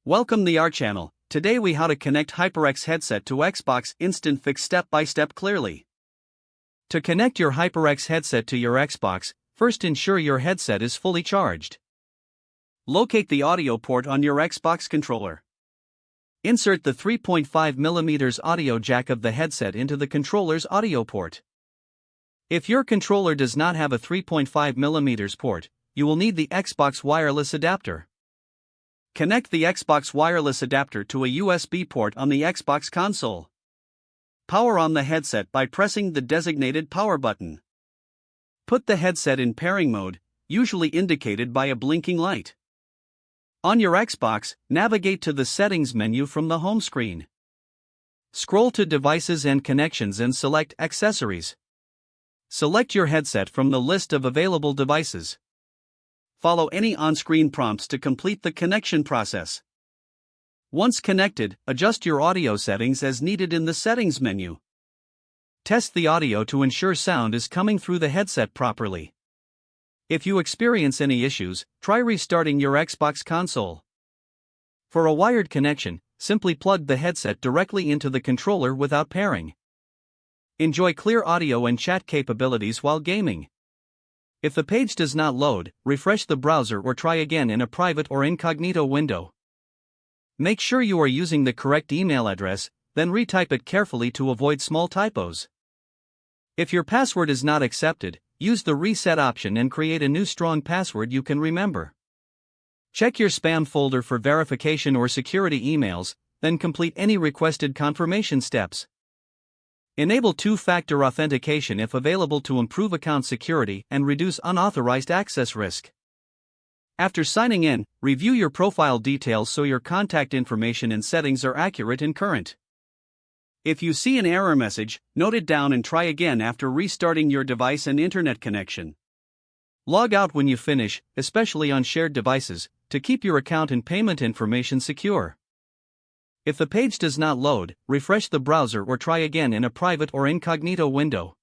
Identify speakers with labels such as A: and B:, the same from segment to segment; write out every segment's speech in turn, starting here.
A: Welcome to our channel. Today we how to connect HyperX headset to Xbox Instant Fix step by step clearly. To connect your HyperX headset to your Xbox, first ensure your headset is fully charged. Locate the audio port on your Xbox controller. Insert the 3.5mm audio jack of the headset into the controller's audio port. If your controller does not have a 3.5mm port, you will need the Xbox wireless adapter. Connect the Xbox wireless adapter to a USB port on the Xbox console. Power on the headset by pressing the designated power button. Put the headset in pairing mode, usually indicated by a blinking light. On your Xbox, navigate to the Settings menu from the home screen. Scroll to Devices and Connections and select Accessories. Select your headset from the list of available devices. Follow any on-screen prompts to complete the connection process. Once connected, adjust your audio settings as needed in the Settings menu. Test the audio to ensure sound is coming through the headset properly. If you experience any issues, try restarting your Xbox console. For a wired connection, simply plug the headset directly into the controller without pairing. Enjoy clear audio and chat capabilities while gaming. If the page does not load, refresh the browser or try again in a private or incognito window. Make sure you are using the correct email address, then retype it carefully to avoid small typos. If your password is not accepted, use the reset option and create a new strong password you can remember. Check your spam folder for verification or security emails, then complete any requested confirmation steps. Enable two-factor authentication if available to improve account security and reduce unauthorized access risk. After signing in, review your profile details so your contact information and settings are accurate and current. If you see an error message, note it down and try again after restarting your device and internet connection. Log out when you finish, especially on shared devices, to keep your account and payment information secure. If the page does not load, refresh the browser or try again in a private or incognito window.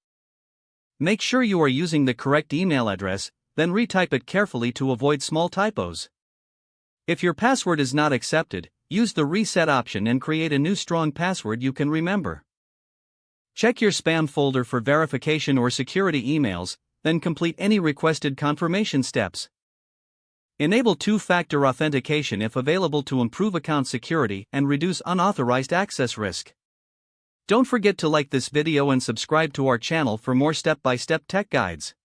A: Make sure you are using the correct email address, then retype it carefully to avoid small typos. If your password is not accepted, use the reset option and create a new strong password you can remember. Check your spam folder for verification or security emails, then complete any requested confirmation steps. Enable two-factor authentication if available to improve account security and reduce unauthorized access risk. Don't forget to like this video and subscribe to our channel for more step-by-step tech guides.